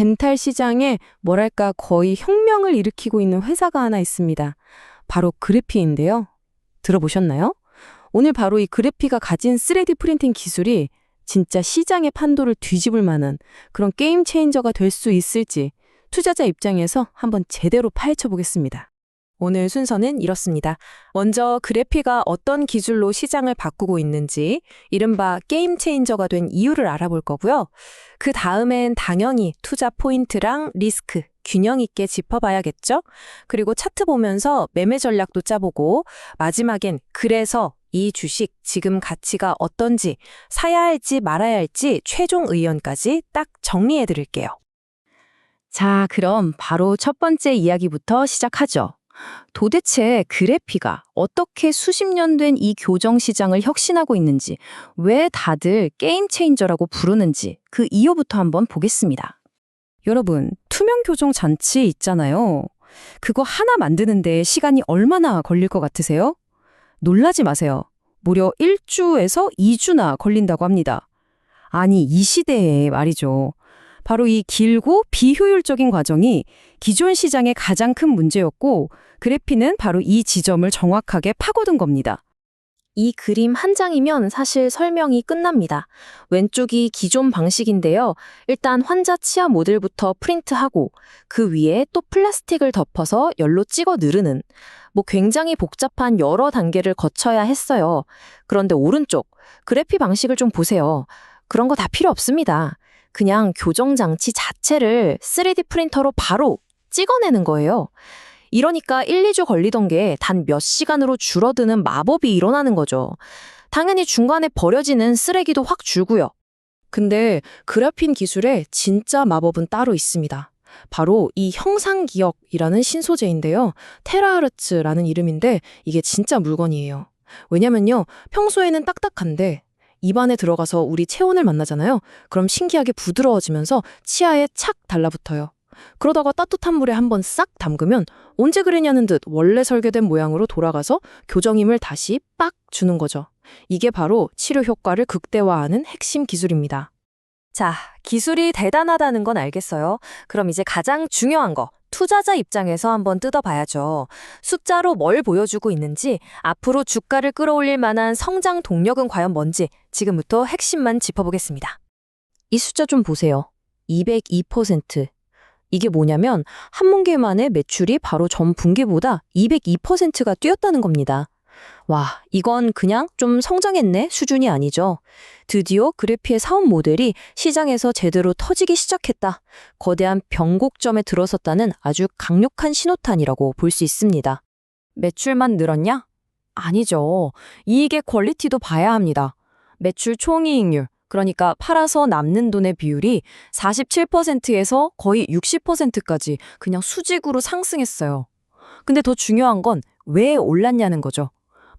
덴탈 시장에 뭐랄까 거의 혁명을 일으키고 있는 회사가 하나 있습니다. 바로 그래피인데요. 들어보셨나요? 오늘 바로 이 그래피가 가진 3D 프린팅 기술이 진짜 시장의 판도를 뒤집을 만한 그런 게임 체인저가 될 수 있을지 투자자 입장에서 한번 제대로 파헤쳐 보겠습니다. 오늘 순서는 이렇습니다. 먼저 그래피가 어떤 기술로 시장을 바꾸고 있는지, 이른바 게임 체인저가 된 이유를 알아볼 거고요. 그 다음엔 당연히 투자 포인트랑 리스크, 균형 있게 짚어봐야겠죠? 그리고 차트 보면서 매매 전략도 짜보고, 마지막엔 그래서 이 주식 지금 가치가 어떤지, 사야 할지 말아야 할지 최종 의견까지 딱 정리해 드릴게요. 자, 그럼 바로 첫 번째 이야기부터 시작하죠. 도대체 그래피가 어떻게 수십 년 된 이 교정 시장을 혁신하고 있는지, 왜 다들 게임 체인저라고 부르는지 그 이유부터 한번 보겠습니다. 여러분, 투명 교정 장치 있잖아요. 그거 하나 만드는데 시간이 얼마나 걸릴 것 같으세요? 놀라지 마세요. 무려 1주에서 2주나 걸린다고 합니다. 아니, 이 시대에 말이죠. 바로 이 길고 비효율적인 과정이 기존 시장의 가장 큰 문제였고, 그래피는 바로 이 지점을 정확하게 파고든 겁니다. 이 그림 한 장이면 사실 설명이 끝납니다. 왼쪽이 기존 방식인데요. 일단 환자 치아 모델부터 프린트하고 그 위에 또 플라스틱을 덮어서 열로 찍어 누르는, 굉장히 복잡한 여러 단계를 거쳐야 했어요. 그런데 오른쪽 그래피 방식을 좀 보세요. 그런 거 다 필요 없습니다. 그냥 교정 장치 자체를 3D 프린터로 바로 찍어내는 거예요. 이러니까 1, 2주 걸리던 게 단 몇 시간으로 줄어드는 마법이 일어나는 거죠. 당연히 중간에 버려지는 쓰레기도 확 줄고요. 근데 그래핀 기술에 진짜 마법은 따로 있습니다. 바로 이 형상기억이라는 신소재인데요. 테라하르츠라는 이름인데 이게 진짜 물건이에요. 왜냐면요, 평소에는 딱딱한데 입안에 들어가서 우리 체온을 만나잖아요. 그럼 신기하게 부드러워지면서 치아에 착 달라붙어요. 그러다가 따뜻한 물에 한번 싹 담그면 언제 그랬냐는 듯 원래 설계된 모양으로 돌아가서 교정 힘을 다시 빡 주는 거죠. 이게 바로 치료 효과를 극대화하는 핵심 기술입니다. 자, 기술이 대단하다는 건 알겠어요. 그럼 이제 가장 중요한 거, 투자자 입장에서 한번 뜯어봐야죠. 숫자로 뭘 보여주고 있는지, 앞으로 주가를 끌어올릴 만한 성장 동력은 과연 뭔지 지금부터 핵심만 짚어보겠습니다. 이 숫자 좀 보세요. 202%. 이게 뭐냐면 한 분기 만에 매출이 바로 전 분기보다 202%가 뛰었다는 겁니다. 와, 이건 그냥 좀 성장했네 수준이 아니죠. 드디어 그래피의 사업 모델이 시장에서 제대로 터지기 시작했다. 거대한 변곡점에 들어섰다는 아주 강력한 신호탄이라고 볼 수 있습니다. 매출만 늘었냐? 아니죠. 이익의 퀄리티도 봐야 합니다. 매출 총이익률, 그러니까 팔아서 남는 돈의 비율이 47%에서 거의 60%까지 그냥 수직으로 상승했어요. 근데 더 중요한 건 왜 올랐냐는 거죠.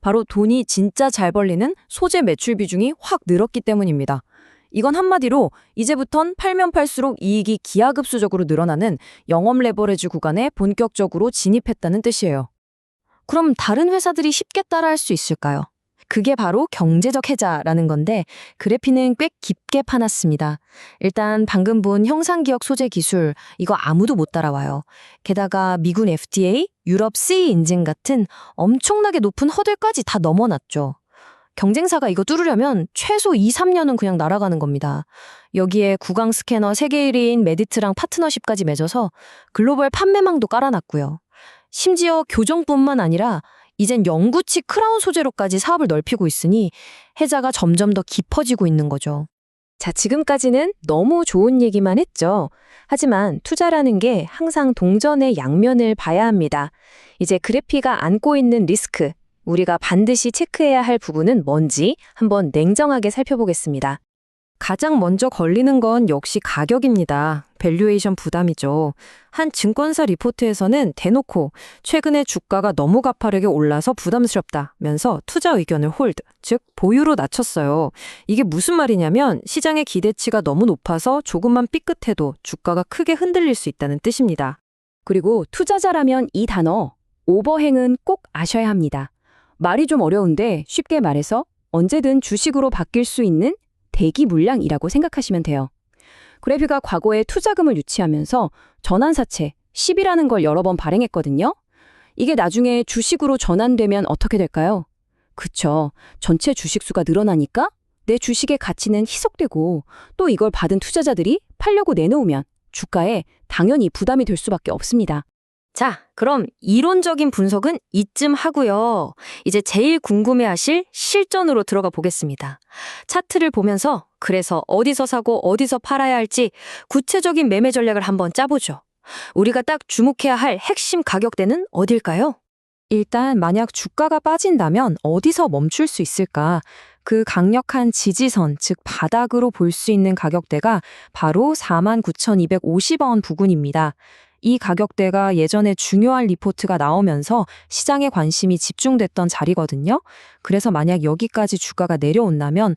바로 돈이 진짜 잘 벌리는 소재 매출 비중이 확 늘었기 때문입니다. 이건 한마디로 이제부턴 팔면 팔수록 이익이 기하급수적으로 늘어나는 영업 레버리지 구간에 본격적으로 진입했다는 뜻이에요. 그럼 다른 회사들이 쉽게 따라할 수 있을까요? 그게 바로 경제적 해자라는 건데 그래피는 꽤 깊게 파놨습니다. 일단 방금 본 형상기억 소재 기술, 이거 아무도 못 따라와요. 게다가 미군 FDA, 유럽 CE 인증 같은 엄청나게 높은 허들까지 다 넘어놨죠. 경쟁사가 이거 뚫으려면 최소 2, 3년은 그냥 날아가는 겁니다. 여기에 구강 스캐너 세계 1위인 메디트랑 파트너십까지 맺어서 글로벌 판매망도 깔아놨고요. 심지어 교정뿐만 아니라 이젠 영구치 크라운 소재로까지 사업을 넓히고 있으니 해자가 점점 더 깊어지고 있는 거죠. 자, 지금까지는 너무 좋은 얘기만 했죠. 하지만 투자라는 게 항상 동전의 양면을 봐야 합니다. 이제 그래피가 안고 있는 리스크, 우리가 반드시 체크해야 할 부분은 뭔지 한번 냉정하게 살펴보겠습니다. 가장 먼저 걸리는 건 역시 가격입니다. 밸류에이션 부담이죠. 한 증권사 리포트에서는 대놓고 최근에 주가가 너무 가파르게 올라서 부담스럽다면서 투자 의견을 홀드, 즉 보유로 낮췄어요. 이게 무슨 말이냐면 시장의 기대치가 너무 높아서 조금만 삐끗해도 주가가 크게 흔들릴 수 있다는 뜻입니다. 그리고 투자자라면 이 단어, 오버행은 꼭 아셔야 합니다. 말이 좀 어려운데 쉽게 말해서 언제든 주식으로 바뀔 수 있는 대기 물량이라고 생각하시면 돼요. 그래피가 과거에 투자금을 유치하면서 전환사채 10이라는 걸 여러 번 발행했거든요. 이게 나중에 주식으로 전환되면 어떻게 될까요? 그쵸. 전체 주식수가 늘어나니까 내 주식의 가치는 희석되고 또 이걸 받은 투자자들이 팔려고 내놓으면 주가에 당연히 부담이 될 수밖에 없습니다. 자, 그럼 이론적인 분석은 이쯤 하고요. 이제 제일 궁금해하실 실전으로 들어가 보겠습니다. 차트를 보면서 그래서 어디서 사고 어디서 팔아야 할지 구체적인 매매 전략을 한번 짜보죠. 우리가 딱 주목해야 할 핵심 가격대는 어딜까요? 일단 만약 주가가 빠진다면 어디서 멈출 수 있을까? 그 강력한 지지선, 즉 바닥으로 볼 수 있는 가격대가 바로 49,250원 부근입니다. 이 가격대가 예전에 중요한 리포트가 나오면서 시장의 관심이 집중됐던 자리거든요. 그래서 만약 여기까지 주가가 내려온다면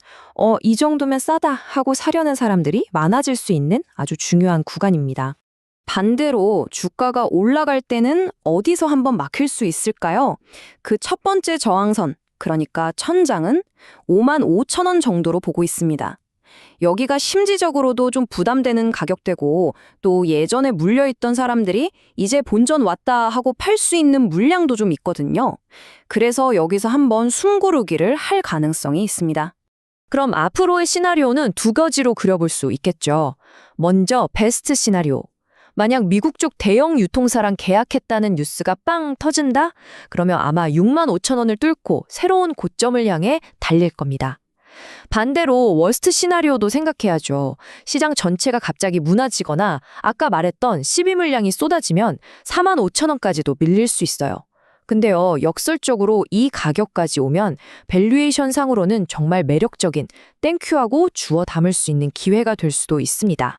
이 정도면 싸다 하고 사려는 사람들이 많아질 수 있는 아주 중요한 구간입니다. 반대로 주가가 올라갈 때는 어디서 한번 막힐 수 있을까요? 그 첫 번째 저항선, 그러니까 천장은 55,000원 정도로 보고 있습니다. 여기가 심리적으로도 좀 부담되는 가격대고 또 예전에 물려있던 사람들이 이제 본전 왔다 하고 팔 수 있는 물량도 좀 있거든요. 그래서 여기서 한번 숨고르기를 할 가능성이 있습니다. 그럼 앞으로의 시나리오는 두 가지로 그려볼 수 있겠죠. 먼저 베스트 시나리오. 만약 미국 쪽 대형 유통사랑 계약했다는 뉴스가 빵 터진다? 그러면 아마 65,000원을 뚫고 새로운 고점을 향해 달릴 겁니다. 반대로 워스트 시나리오도 생각해야죠. 시장 전체가 갑자기 무너지거나 아까 말했던 12 물량이 쏟아지면 45,000원까지도 밀릴 수 있어요. 근데요, 역설적으로 이 가격까지 오면 밸류에이션 상으로는 정말 매력적인 땡큐하고 주워 담을 수 있는 기회가 될 수도 있습니다.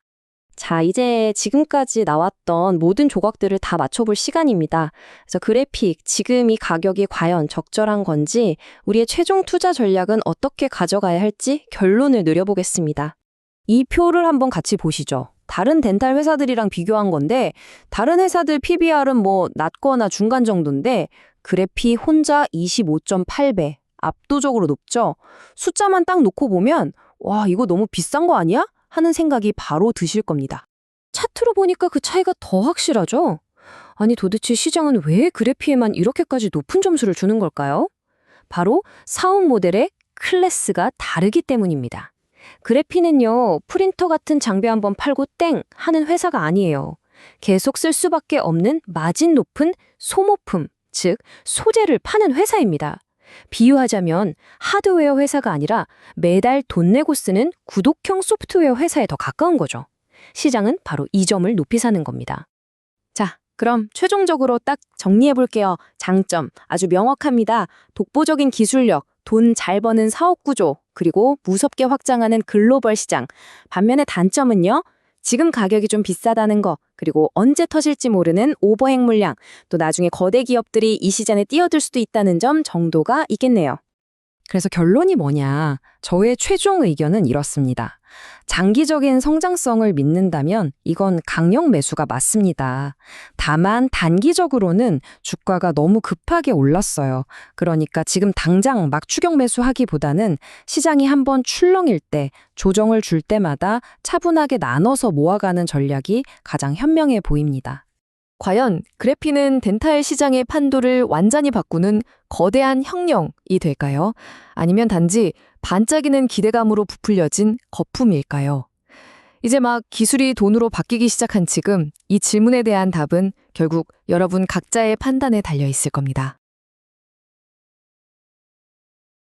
자, 이제 지금까지 나왔던 모든 조각들을 다 맞춰볼 시간입니다. 그래서 그래픽, 지금 이 가격이 과연 적절한 건지, 우리의 최종 투자 전략은 어떻게 가져가야 할지 결론을 내려보겠습니다. 이 표를 한번 같이 보시죠. 다른 덴탈 회사들이랑 비교한 건데, 다른 회사들 PBR은 뭐 낮거나 중간 정도인데, 그래피 혼자 25.8배, 압도적으로 높죠? 숫자만 딱 놓고 보면, 와, 이거 너무 비싼 거 아니야? 하는 생각이 바로 드실 겁니다. 차트로 보니까 그 차이가 더 확실하죠? 아니 도대체 시장은 왜 그래피에만 이렇게까지 높은 점수를 주는 걸까요? 바로 사업 모델의 클래스가 다르기 때문입니다. 그래피는요, 프린터 같은 장비 한번 팔고 땡 하는 회사가 아니에요. 계속 쓸 수밖에 없는 마진 높은 소모품, 즉 소재를 파는 회사입니다. 비유하자면 하드웨어 회사가 아니라 매달 돈 내고 쓰는 구독형 소프트웨어 회사에 더 가까운 거죠. 시장은 바로 이 점을 높이 사는 겁니다. 자, 그럼 최종적으로 딱 정리해 볼게요. 장점 아주 명확합니다. 독보적인 기술력, 돈 잘 버는 사업 구조, 그리고 무섭게 확장하는 글로벌 시장. 반면에 단점은요, 지금 가격이 좀 비싸다는 거, 그리고 언제 터질지 모르는 오버행 물량, 또 나중에 거대 기업들이 이 시장에 뛰어들 수도 있다는 점 정도가 있겠네요. 그래서 결론이 뭐냐? 저의 최종 의견은 이렇습니다. 장기적인 성장성을 믿는다면 이건 강력 매수가 맞습니다. 다만 단기적으로는 주가가 너무 급하게 올랐어요. 그러니까 지금 당장 막 추격 매수하기보다는 시장이 한번 출렁일 때, 조정을 줄 때마다 차분하게 나눠서 모아가는 전략이 가장 현명해 보입니다. 과연 그래피는 덴탈 시장의 판도를 완전히 바꾸는 거대한 혁명이 될까요? 아니면 단지 반짝이는 기대감으로 부풀려진 거품일까요? 이제 막 기술이 돈으로 바뀌기 시작한 지금 이 질문에 대한 답은 결국 여러분 각자의 판단에 달려 있을 겁니다.